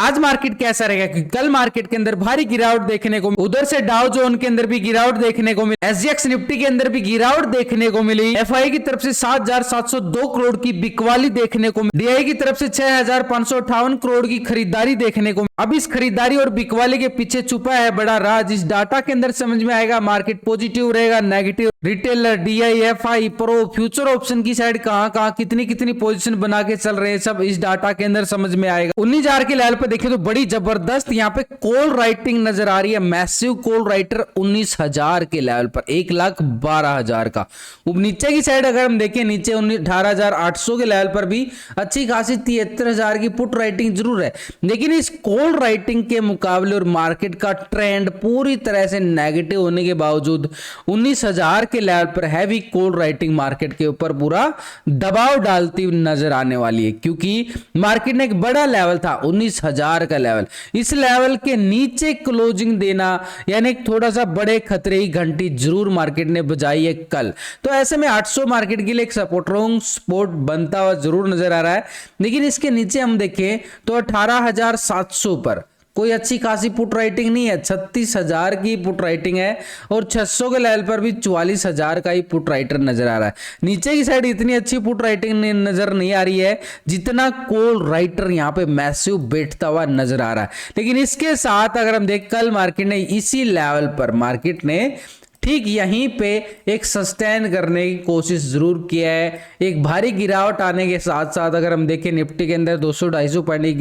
आज मार्केट कैसा रहेगा, क्योंकि कल मार्केट के अंदर भारी गिरावट देखने को, उधर से डाउ जोन के अंदर भी गिरावट देखने को मिली, एसजीएक्स निफ्टी के अंदर भी गिरावट देखने को मिली, एफआई की तरफ से 7,702 करोड़ की बिकवाली देखने को मिली, डीआई की तरफ से 6,558 करोड़ की खरीदारी देखने को मिली। अब इस खरीदारी और बिकवाली के पीछे छुपा है बड़ा राज। इस डाटा के अंदर समझ में आएगा मार्केट पॉजिटिव रहेगा, negative, retailer, DI, FI, pro, future option की साइड कहां कितनी कितनी पोजीशन बना के चल रहे हैं, सब इस डाटा के अंदर समझ में आएगा। 19,000 के लेवल पे देखिए तो बड़ी जबरदस्त यहाँ पे कॉल राइटिंग नजर आ रही है, मैसिव कॉल राइटर 19,000 के लेवल पर, 1,12,000 का। नीचे की साइड अगर हम देखें, नीचे 18,800 के लेवल पर भी अच्छी खासी 73,000 की पुट राइटिंग जरूर है, लेकिन इस कॉल राइटिंग के मुकाबले और मार्केट का ट्रेंड पूरी तरह से नेगेटिव होने के बावजूद 19,000 के लेवल पर हैवी कॉल राइटिंग मार्केट के ऊपर पूरा दबाव डालती हुई नजर आने वाली है, क्योंकि मार्केट ने एक बड़ा लेवल था 19,000 का लेवल, इस लेवल के नीचे क्लोजिंग देना यानी थोड़ा सा बड़े खतरे की घंटी जरूर मार्केट ने बजाई है कल। तो ऐसे में 800 मार्केट के लिए एक सपोर्ट बनता हुआ जरूर नजर आ रहा है, लेकिन इसके नीचे हम देखें तो 18,700 पर कोई अच्छी खासी पुट राइटिंग नहीं है, 36,000 की पुट राइटिंग है और 600 के लेवल पर भी 44,000 का ही पुट राइटर नजर आ रहा है। नीचे की साइड इतनी अच्छी पुट राइटिंग नजर नहीं आ रही है जितना कॉल राइटर यहाँ पे मैसिव बैठता हुआ नजर आ रहा है। लेकिन इसके साथ अगर हम देख, कल मार्केट ने इसी लेवल पर मार्केट ने ठीक यहीं पे एक सस्टेन करने की कोशिश जरूर किया है। एक भारी गिरावट आने के साथ साथ अगर हम देखें निफ्टी के अंदर 200-250 पॉइंट की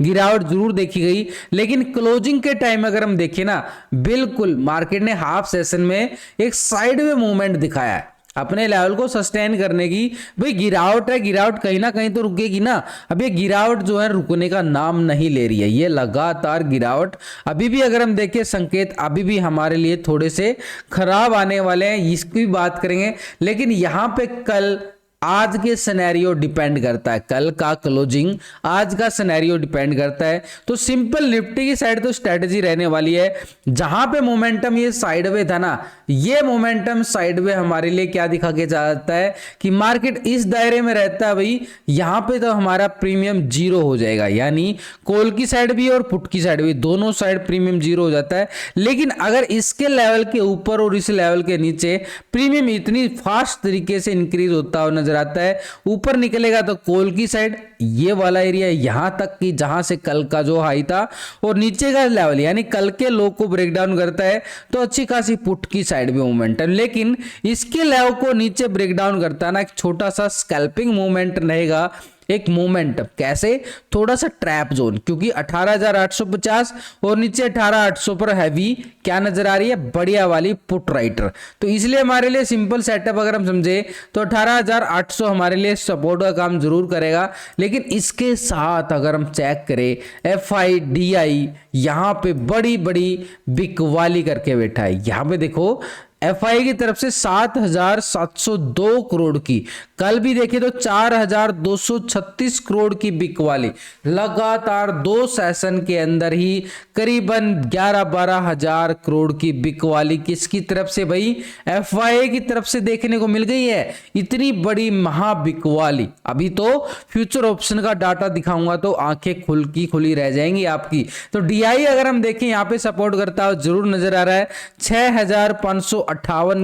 गिरावट जरूर देखी गई, लेकिन क्लोजिंग के टाइम अगर हम देखें ना, बिल्कुल मार्केट ने हाफ सेशन में एक साइड में मूवमेंट दिखाया है अपने लेवल को सस्टेन करने की। भाई गिरावट है, गिरावट कहीं ना कहीं तो रुकेगी ना। अब ये गिरावट जो है रुकने का नाम नहीं ले रही है, ये लगातार गिरावट अभी भी अगर हम देखें संकेत अभी भी हमारे लिए थोड़े से खराब आने वाले हैं, इसकी बात करेंगे। लेकिन यहां पे कल आज के सिनेरियो डिपेंड करता है, कल का क्लोजिंग आज का सिनेरियो डिपेंड करता है। तो सिंपल निफ्टी की साइड तो स्ट्रेटजी रहने वाली है, जहां पे मोमेंटम ये साइडवे था ना, ये मोमेंटम साइडवे हमारे लिए क्या दिखा के जाता है कि मार्केट इस दायरे में रहता है भाई, यहां पे तो हमारा प्रीमियम जीरो हो जाएगा, यानी कॉल की साइड भी और पुट की साइड भी दोनों साइड प्रीमियम जीरो हो जाता है। लेकिन अगर इसके लेवल के ऊपर और इस लेवल के नीचे प्रीमियम इतनी फास्ट तरीके से इंक्रीज होता हुआ आता है, ऊपर निकलेगा तो कॉल की साइड ये वाला एरिया यहां तक कि जहां से कल का जो हाई था, और नीचे का लेवल यानी कल के लो को ब्रेक डाउन करता है तो अच्छी खासी पुट की साइड भी मूवमेंट है। लेकिन इसके लेवल को नीचे ब्रेक डाउन करता है ना, एक छोटा सा स्कैल्पिंग मूवमेंट रहेगा, एक मोमेंट कैसे, थोड़ा सा ट्रैप जोन, क्योंकि 18,850 और नीचे 18,800 पर हैवी क्या नजर आ रही है, बढ़िया वाली पुट राइटर। तो इसलिए हमारे लिए सिंपल सेटअप अगर हम समझे तो 18,800 हमारे लिए सपोर्ट का काम जरूर करेगा। लेकिन इसके साथ अगर हम चेक करें एफआई, डीआई यहां पे बड़ी बड़ी बिकवाली करके बैठा है। यहां पे देखो एफआई की तरफ से 7,702 करोड़ की, कल भी देखे तो 4,236 करोड़ की बिकवाली, लगातार 2 सेशन के अंदर ही करीबन 11-12 हजार करोड़ की बिकवाली किसकी तरफ से भाई, एफआई की तरफ से देखने को मिल गई है। इतनी बड़ी महा बिकवाली, अभी तो फ्यूचर ऑप्शन का डाटा दिखाऊंगा तो आंखें खुली रह जाएंगी आपकी। तो डीआई अगर हम देखें यहाँ पे सपोर्ट करता हुआ जरूर नजर आ रहा है, 6,558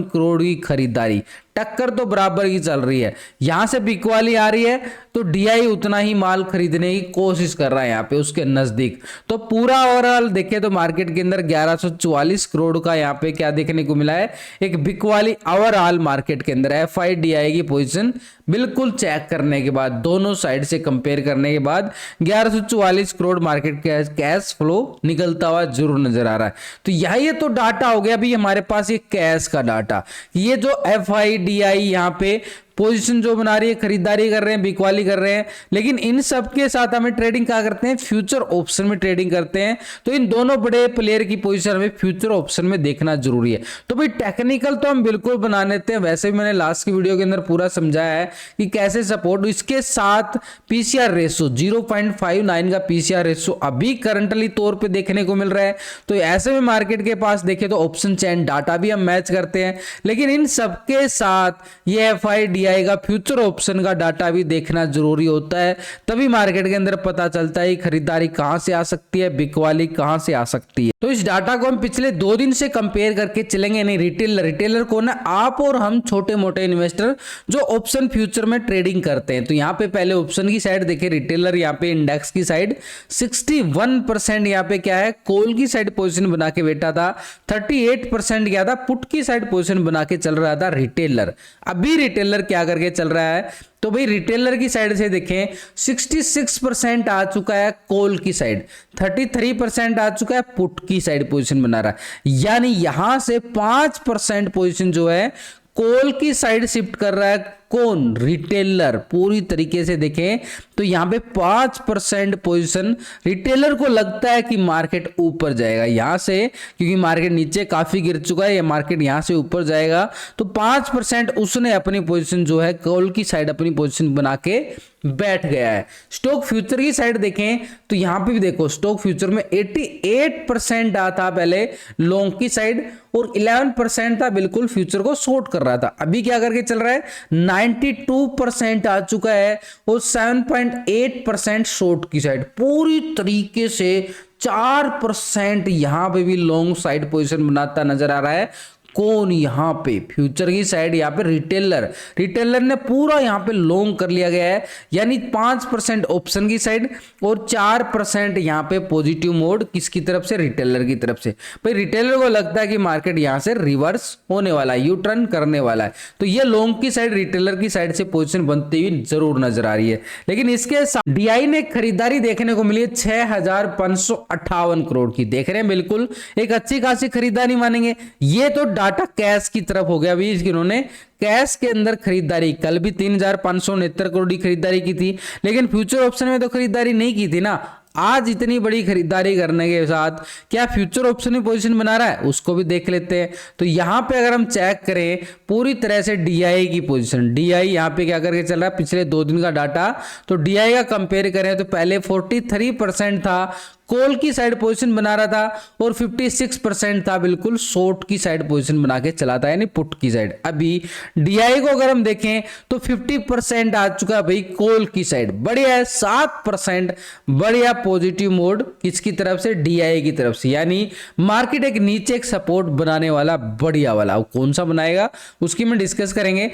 करोड़ की खरीदारी, टक्कर तो बराबर की चल रही है। यहां से बिकवाली आ रही है तो डीआई उतना ही माल खरीदने की कोशिश कर रहा है यहाँ पे उसके नजदीक। तो पूरा ओवरऑल देखें तो मार्केट के अंदर 1144 करोड़ का यहाँ पे क्या देखने को मिला है, एक बिकवाली ओवरऑल मार्केट के अंदर। एफआई डीआई की पोजीशन बिल्कुल चेक करने के बाद, दोनों साइड से कंपेयर करने के बाद 1144 करोड़ मार्केट कैश फ्लो निकलता हुआ जरूर नजर आ रहा है। तो यही तो डाटा हो गया अभी हमारे पास, ये कैश का डाटा, ये जो एफआई डीआई यहाँ पे पोजीशन जो बना रही है, खरीदारी कर रहे हैं, बिकवाली कर रहे हैं, लेकिन इन सब के साथ हमें ट्रेडिंग क्या करते हैं, फ्यूचर ऑप्शन में ट्रेडिंग करते हैं। तो इन दोनों बड़े प्लेयर की पोजीशन हमें फ्यूचर ऑप्शन में देखना जरूरी है। तो भाई टेक्निकल तो हम बिल्कुल बना लेते हैं, वैसे भी मैंने लास्ट की वीडियो के अंदर पूरा समझाया है कि कैसे सपोर्ट, इसके साथ पीसीआर रेशो 0.59 का पीसीआर रेशो अभी करंटली तौर पर देखने को मिल रहा है। तो ऐसे में मार्केट के पास देखे तो ऑप्शन चेन डाटा भी हम मैच करते हैं, लेकिन इन सबके साथ ये एफआई DI का फ्यूचर ऑप्शन का डाटा भी देखना जरूरी होता है, तभी मार्केट के अंदर पता चलता है खरीदारी कहां से आ सकती है, बिकवाली कहां से आ सकती है। तो इस डाटा को हम पिछले 2 दिन से कंपेयर करके चलेंगे। नहीं, रिटेलर कौन है? आप और हम छोटे मोटे इन्वेस्टर जो ऑप्शन फ्यूचर में ट्रेडिंग करते हैं। तो यहाँ पे पहले ऑप्शन की साइड देखे, रिटेलर यहाँ पे इंडेक्स की साइड 61% यहाँ पे क्या है, कॉल की साइड पोजीशन बना के बैठा था। 38% क्या था, पुट की साइड पोजीशन बना के चल रहा था रिटेलर। अभी रिटेलर क्या करके चल रहा है, तो भाई रिटेलर की साइड से देखें 66% आ चुका है कॉल की साइड, 33% आ चुका है पुट की साइड पोजीशन बना रहा है। यानी यहां से 5% पोजीशन जो है कॉल की साइड शिफ्ट कर रहा है कौन? रिटेलर। पूरी तरीके से देखें तो यहां पे 5% पोजीशन रिटेलर को लगता है कि मार्केट ऊपर जाएगा यहां से, क्योंकि मार्केट नीचे काफी गिर चुका है, ये मार्केट यहां से ऊपर जाएगा। तो 5% उसने अपनी पोजीशन जो है कॉल की साइड अपनी पोजीशन बना के बैठ गया है। स्टॉक फ्यूचर की साइड देखें तो यहां पे भी देखो, स्टॉक फ्यूचर में 88% आता पहले लॉन्ग की साइड और 11% था बिल्कुल फ्यूचर को शॉर्ट कर रहा था। अभी क्या करके चल रहा है, 92% आ चुका है और 7.8% शॉर्ट की साइड। पूरी तरीके से 4% यहां पे भी लॉन्ग साइड पोजीशन बनाता नजर आ रहा है कौन? यहां पे फ्यूचर की साइड, यहां पे रिटेलर ने पूरा यहां पे लॉन्ग कर लिया गया है। यानी 5% ऑप्शन की साइड और 4% यहां पे पॉजिटिव मोड किसकी तरफ से? रिटेलर की तरफ से। भाई रिटेलर को लगता है कि मार्केट यहां से रिवर्स होने वाला है, यू टर्न करने वाला है, तो ये लॉन्ग की साइड रिटेलर की साइड से पोजीशन बनती हुई जरूर नजर आ रही है। लेकिन इसके साथ DI ने खरीदारी देखने को मिली है 6558 करोड़ की। देख रहे हैं, बिल्कुल एक अच्छी खासी खरीदारी मानेंगे। ये तो डाटा कैश की तरफ हो गया। अभी इन्होंने कैश के अंदर खरीदारी, कल भी 3569 करोड़ की खरीदारी की थी, लेकिन फ्यूचर ऑप्शन में तो खरीदारी नहीं की थी ना। आज इतनी बड़ी खरीदारी करने के साथ क्या फ्यूचर ऑप्शन में पोजीशन बना रहा है, उसको भी देख लेते हैं। तो यहां पे अगर हम चेक करें पूरी तरह से DI की पोजीशन, DI यहां पे क्या करके चल रहा है पिछले 2 दिन का डाटा, तो DI का कंपेयर करें तो पहले 43% था कॉल की साइड पोजीशन बना रहा था और 56% था बिल्कुल शॉर्ट की साइड पोजीशन बना के चला था, यानी पुट की साइड। अभी DI को अगर हम देखें तो 50% आ चुका है भाई कॉल की साइड। बढ़िया है, 7% बढ़िया पॉजिटिव मोड किसकी तरफ से? DI की तरफ से। यानी मार्केट एक नीचे एक सपोर्ट बनाने वाला बढ़िया वाला। अब कौन सा बनाएगा उसकी में डिस्कस करेंगे।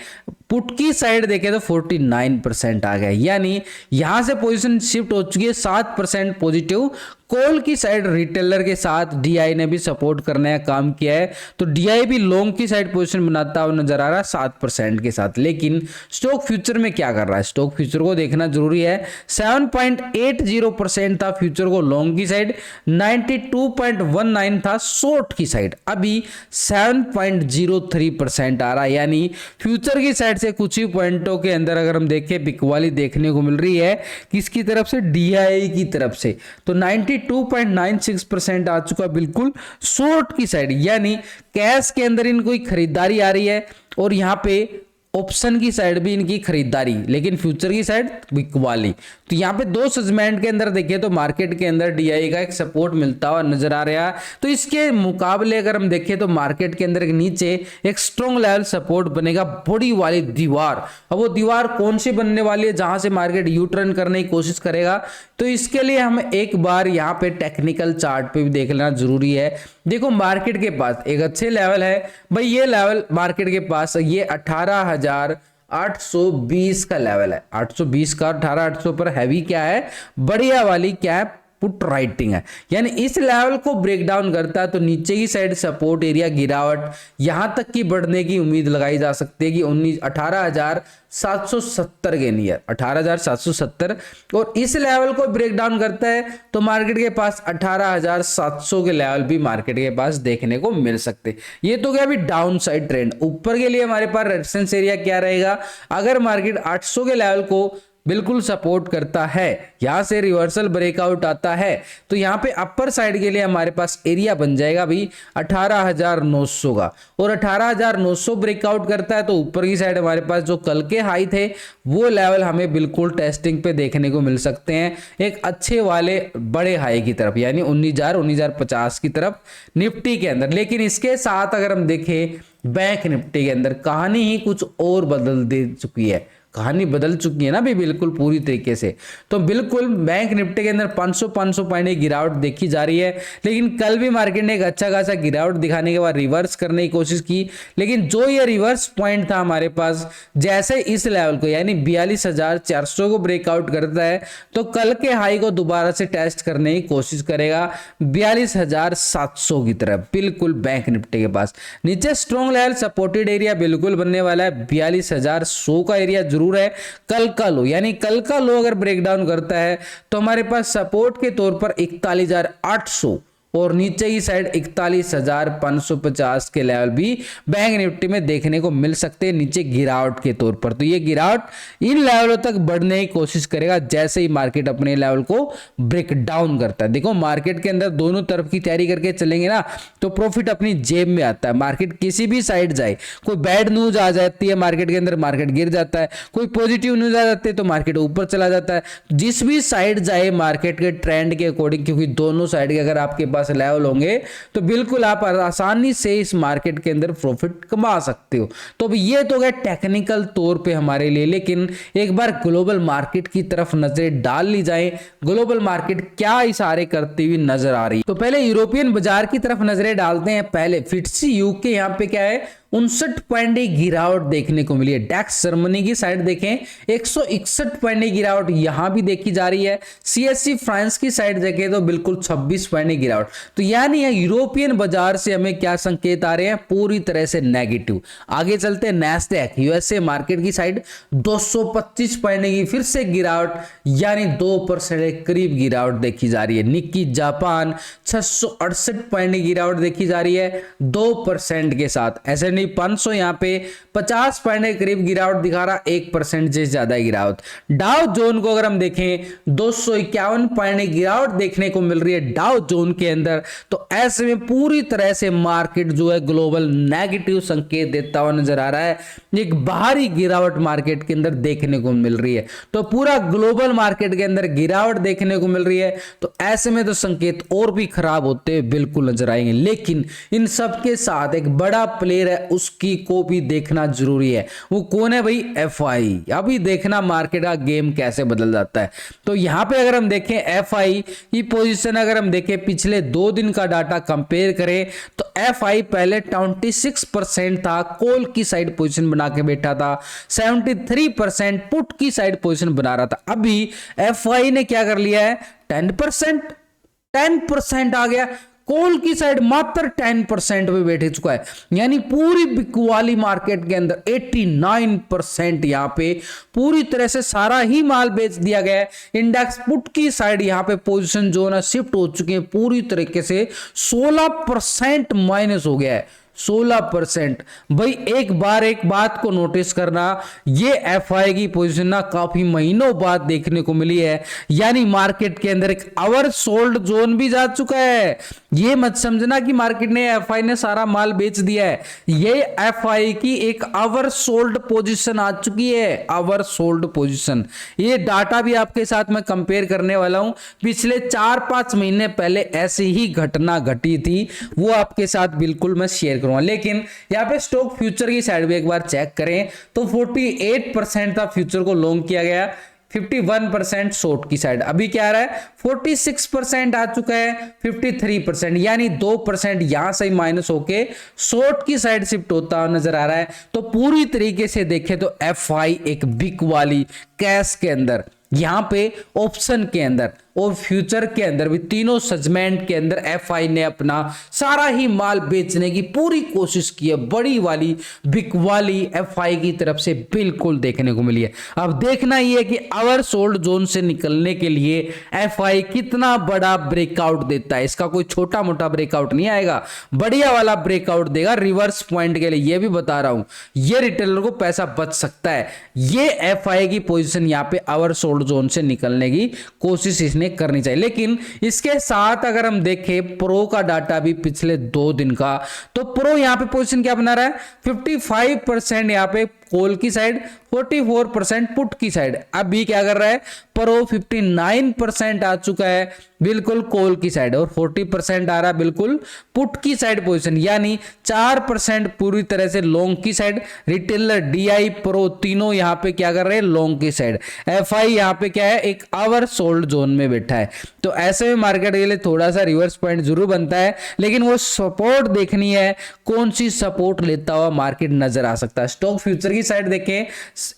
पुट की साइड देखें तो 49% आ गया, यानी यहां से पोजीशन शिफ्ट हो चुकी है 7% पॉजिटिव। कॉल की साइड रिटेलर के साथ DI ने भी सपोर्ट करने का काम किया है, तो DI भी लॉन्ग की साइड पोजीशन बनाता हुआ नजर आ रहा है 7% के साथ। लेकिन स्टॉक फ्यूचर में क्या कर रहा है, स्टॉक फ्यूचर को देखना जरूरी है। 7.80% था फ्यूचर को लॉन्ग की साइड, 92.19 था शॉर्ट की साइड। अभी 7.03% आ रहा है, यानी फ्यूचर की साइड से कुछ ही पॉइंटों के अंदर अगर हम देखें बिकवाली देखने को मिल रही है किसकी तरफ से? DI की तरफ से। तो 92.96% आ चुका बिल्कुल शॉर्ट की साइड, यानी कैश के अंदर इनको खरीदारी आ रही है और यहां पे ऑप्शन की साइड भी इनकी खरीदारी, लेकिन फ्यूचर की साइड बिकवाली। तो यहाँ पे 2 सेगमेंट के अंदर देखिए तो मार्केट के अंदर DI का एक सपोर्ट मिलता हुआ नजर आ रहा है। तो इसके मुकाबले अगर हम देखें तो मार्केट के अंदर नीचे एक स्ट्रॉन्ग लेवल सपोर्ट बनेगा, बड़ी वाली दीवार। अब वो दीवार कौन सी बनने वाली है जहां से मार्केट यू टर्न करने की कोशिश करेगा, तो इसके लिए हम एक बार यहाँ पे टेक्निकल चार्ट पे भी देख लेना जरूरी है। देखो मार्केट के पास एक अच्छे लेवल है भाई, ये लेवल मार्केट के पास ये 18,820 का लेवल है। 820 का 18,800 पर हैवी क्या है, बढ़िया वाली क्या है, पुट राइटिंग है। यानी इस लेवल को ब्रेक डाउन करता है तो नीचे की साइड सपोर्ट एरिया गिरावट यहां तक की बढ़ने की उम्मीद लगाई जा सकती है कि 18,770 के नियर 18,770, और इस लेवल को ब्रेक डाउन करता है तो मार्केट के पास 18,700 के लेवल भी मार्केट के पास देखने को मिल सकते। ये तो क्या अभी डाउन साइड ट्रेंड। ऊपर के लिए हमारे पास रेजिस्टेंस एरिया क्या रहेगा, अगर मार्केट 800 के लेवल को बिल्कुल सपोर्ट करता है। यहाँ से रिवर्सल ब्रेकआउट आता है तो यहाँ पे अपर साइड के लिए हमारे पास एरिया बन जाएगा भाई 18,900 का, और 18,900 ब्रेकआउट करता है तो ऊपर की साइड हमारे पास जो कल के हाई थे वो लेवल हमें बिल्कुल टेस्टिंग पे देखने को मिल सकते हैं, एक अच्छे वाले बड़े हाई की तरफ, यानी 19,050 की तरफ निफ्टी के अंदर। लेकिन इसके साथ अगर हम देखें बैंक निफ्टी के अंदर कहानी ही कुछ और बदल दे चुकी है, कहानी बदल चुकी है ना भी बिल्कुल पूरी तरीके से। तो बिल्कुल बैंक निफ्टी के अंदर 500 पॉइंट की गिरावट देखी जा रही है, लेकिन कल भी मार्केट ने एक अच्छा खासा गिरावट दिखाने के बाद रिवर्स करने की कोशिश की, लेकिन जो ये रिवर्स पॉइंट था हमारे पास, जैसे इस लेवल को यानी 42,400 को ब्रेकआउट करता है तो कल के हाई को दोबारा से टेस्ट करने की कोशिश करेगा 42,700 की तरफ, बिल्कुल बैंक निफ्टी के पास। नीचे स्ट्रॉन्ग लेवल सपोर्टेड एरिया बिल्कुल बनने वाला है, 42,100 का एरिया जरूर है। कल का लो यानी कल का लो अगर ब्रेकडाउन करता है तो हमारे पास सपोर्ट के तौर पर 41,800 और नीचे की साइड 41,550 के लेवल भी बैंक निफ्टी में देखने को मिल सकते हैं नीचे गिरावट के तौर पर। तो ये गिरावट इन लेवलों तक बढ़ने की कोशिश करेगा जैसे ही मार्केट अपने लेवल को ब्रेक डाउन करता है। देखो मार्केट के अंदर दोनों तरफ की तैयारी करके चलेंगे ना तो प्रॉफिट अपनी जेब में आता है। मार्केट किसी भी साइड जाए, कोई बैड न्यूज आ जाती है मार्केट के अंदर, मार्केट गिर जाता है, कोई पॉजिटिव न्यूज आ जाती है तो मार्केट ऊपर चला जाता है। जिस भी साइड जाए मार्केट के ट्रेंड के अकॉर्डिंग, क्योंकि दोनों साइड के अगर आपके पास लेवल होंगे तो बिल्कुल आप आसानी से इस मार्केट के अंदर प्रॉफिट कमा सकते हो। तो ये तो गए टेक्निकल तौर पे हमारे लिए, लेकिन एक बार ग्लोबल मार्केट की तरफ नजरें डाल ली जाए, ग्लोबल मार्केट क्या इशारे करती हुई नजर आ रही है। तो पहले यूरोपियन बाजार की तरफ नजरें डालते हैं। पहले FTSE यूके यहाँ पे क्या है 59 पॉइंट की गिरावट देखने को मिली है। डैक्स जर्मनी की साइड देखें 161 पॉइंट की गिरावट यहां भी देखी जा रही है। CSE फ्रांस की साइड देखें तो बिल्कुल 26 पॉइंट की गिरावट। तो यानी यूरोपियन बाजार से हमें क्या संकेत आ रहे हैं, पूरी तरह से नेगेटिव। आगे चलते हैं नैस्डैक USA मार्केट की साइड 225 पॉइंट की फिर से गिरावट, यानी 2% के करीब गिरावट देखी जा रही है। निक्की जापान 668 पॉइंट की गिरावट देखी जा रही है 2% के साथ। S&P 500 यहाँ पे 50 पॉइंट के करीब गिरावट दिखा रहा, 1% से ज्यादा गिरावट। डाउ जोन को अगर हम देखें 251 पॉइंट की गिरावट देखने को मिल रही है डाउ जोन के अंदर। तो ऐसे में पूरी तरह से मार्केट जो है ग्लोबल नेगेटिव संकेत देता हुआ नजर आ रहा है, एक बाहरी गिरावट मार्केट के अंदर देखने को मिल रही है। तो पूरा ग्लोबल मार्केट के अंदर गिरावट देखने को मिल रही है, तो ऐसे में तो संकेत और भी खराब होते हुए बिल्कुल नजर आएंगे। लेकिन इन सबके साथ एक बड़ा प्लेयर है, उसकी को भी देखना जरूरी है। वो कौन है भाई, FI। अभी देखना मार्केट का गेम कैसे बदल जाता है। तो यहां पे अगर हम देखें FI की पोजीशन, अगर हम देखें पिछले 2 दिन का डाटा कंपेयर करें तो FI पहले 26% था, कॉल की साइड पोजीशन बना के बैठा था, 73% पुट की साइड पोजीशन बना रहा था। अभी FI ने क्या कर लिया है, 10% आ गया, कॉल की साइड मात्र 10% पे बैठे चुका है। यानी पूरी बिकवाली मार्केट के अंदर 89% यहां पे पूरी तरह से सारा ही माल बेच दिया गया है। इंडेक्स पुट की साइड यहां पे पोजीशन जो है शिफ्ट हो चुकी है पूरी तरीके से, 16% माइनस हो गया है, 16%। भाई एक बार एक बात को नोटिस करना, ये FI की पोजीशन ना काफी महीनों बाद देखने को मिली है, यानी मार्केट के अंदर एक ओवर सोल्ड जोन भी जा चुका है। ये मत समझना कि मार्केट ने FI ने सारा माल बेच दिया है, ये FI की एक ओवर सोल्ड पोजीशन आ चुकी है, ओवर सोल्ड पोजीशन। ये डाटा भी आपके साथ मैं कंपेयर करने वाला हूं, पिछले 4-5 महीने पहले ऐसी ही घटना घटी थी, वो आपके साथ बिल्कुल मैं शेयर करूंगा। लेकिन यहाँ पे स्टॉक फ्यूचर की साइड भी एक बार चेक करें तो 48% था फ्यूचर को लॉन्ग किया गया, 51% शॉर्ट की साइड। अभी क्या आ रहा है, 46% आ चुका है, 53%, यानी 2% यहां से माइनस होके शॉर्ट की साइड शिफ्ट होता हुआ नजर आ रहा है। तो पूरी तरीके से देखें तो FI एक बिग वाली कैश के अंदर, यहां पे ऑप्शन के अंदर और फ्यूचर के अंदर भी, तीनों सेगमेंट के अंदर एफआई ने अपना सारा ही माल बेचने की पूरी कोशिश की है। बड़ी वाली बिग वाली एफआई की तरफ से बिल्कुल देखने को मिली है। अब देखना ही है कि ओवर सोल्ड जोन से निकलने के लिए एफआई कितना बड़ा ब्रेकआउट देता है। इसका कोई छोटा मोटा ब्रेकआउट नहीं आएगा, बढ़िया वाला ब्रेकआउट देगा रिवर्स पॉइंट के लिए। ये भी बता रहा हूं, ये रिटेलर को पैसा बच सकता है। ये एफआई की पोजीशन यहां पे ओवर सोल्ड जोन से निकलने की कोशिश इसने करनी चाहिए। लेकिन इसके साथ अगर हम देखें प्रो का डाटा भी पिछले 2 दिन का, तो प्रो यहां पे पोजीशन क्या बना रहा है, 55% यहां पे कॉल की साइड, 44% पुट की साइड। अभी क्या कर रहा है, प्रो 59% आ चुका है बिल्कुल कॉल की साइड, और 40% आ रहा है बिल्कुल पुट की साइड पोजीशन, यानी 4% पूरी तरह से लॉन्ग की साइड। रिटेलर, डीआई, प्रो तीनों यहां पे क्या कर रहे हैं, लॉन्ग की साइड। एफआई यहां पे क्या है, एक ओवर सोल्ड जोन में बैठा है। तो ऐसे में मार्केट के लिए थोड़ा सा रिवर्स पॉइंट जरूर बनता है, लेकिन वो सपोर्ट देखनी है, कौन सी सपोर्ट लेता हुआ मार्केट नजर आ सकता है। स्टॉक फ्यूचर की साइड देखें,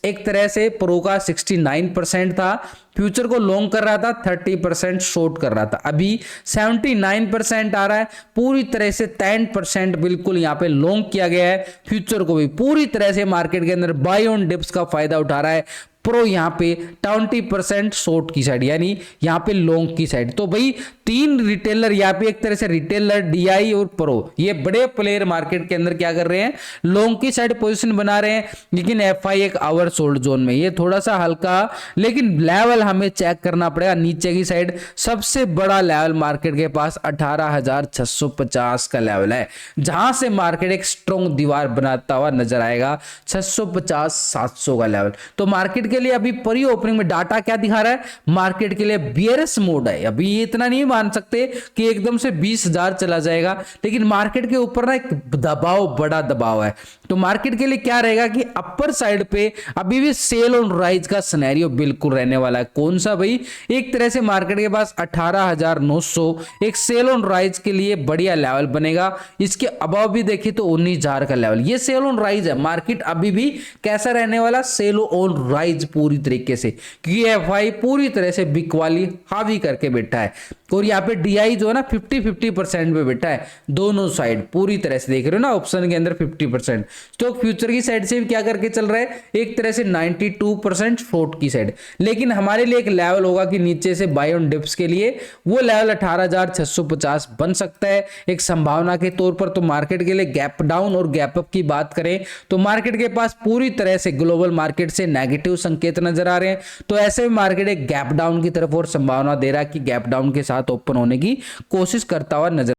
एक तरह से प्रो का 69% था, फ्यूचर को लॉन्ग कर रहा था, 30% शॉर्ट कर रहा था। अभी 79% आ रहा है, पूरी तरह से 10% बिल्कुल यहां पे लॉन्ग किया गया है। फ्यूचर को भी पूरी तरह से मार्केट के अंदर बाय ऑन डिप्स का फायदा उठा रहा है। प्रो यहां पे 20% शॉर्ट की साइड, यानी यहां पे लॉन्ग की साइड। तो भाई 3 रिटेलर यहां पे, एक तरह से रिटेलर, डीआई और प्रो, ये बड़े प्लेयर मार्केट के अंदर क्या कर रहे हैं, लॉन्ग की साइड पोजीशन बना रहे हैं। लेकिन एफआई एक ओवर सोल्ड जोन में, ये थोड़ा सा हल्का, लेकिन लेवल हमें चेक करना पड़ेगा नीचे की साइड। सबसे बड़ा लेवल मार्केट के पास 18,650 का लेवल है, जहां से मार्केट एक स्ट्रॉन्ग दीवार बनाता हुआ नजर आएगा, 650-700 का लेवल। तो मार्केट के लिए अभी प्री ओपनिंग में डाटा क्या दिखा रहा है, मार्केट के लिए बियरिश मोड है। अभी ये इतना नहीं मान सकते कि एकदम से 20,000 चला जाएगा, लेकिन मार्केट के ऊपर ना एक दबाव, बड़ा दबाव है। तो मार्केट के लिए क्या रहेगा कि अपर साइड पे अभी भी सेल ऑन राइज का सिनेरियो बिल्कुल रहने वाला है। कौन सा भाई, एक तरह से मार्केट के पास 18,900 एक सेल ऑन राइज के लिए बढ़िया लेवल बनेगा। इसके अबव भी देखिए तो 19,000 का लेवल, ये सेल ऑन राइज है। मार्केट अभी भी कैसा रहने वाला, सेल ऑन राइज पूरी तरीके से, क्योंकि एफआई पूरी तरह से बिग वाली हावी करके बैठा है। और यहाँ पे डीआई जो है ना 50-50% पे बैठा है, दोनों साइड पूरी तरह से देख रहे हो ना, ऑप्शन के अंदर 50%। स्टॉक फ्यूचर की साइड से भी क्या करके चल रहा है, एक तरह से 92% शॉर्ट की साइड। लेकिन हमारे लिए एक लेवल होगा कि नीचे से बाय ऑन डिप्स के लिए वो लेवल 18,650 बन सकता है एक संभावना के तौर पर। तो मार्केट के लिए गैप डाउन और गैप अप की बात करें तो मार्केट के पास पूरी तरह से ग्लोबल मार्केट से नेगेटिव संकेत नजर आ रहे हैं। तो ऐसे में मार्केट एक गैप डाउन की तरफ और संभावना दे रहा है कि गैप डाउन के साथ ओपन होने की कोशिश करता हुआ नजर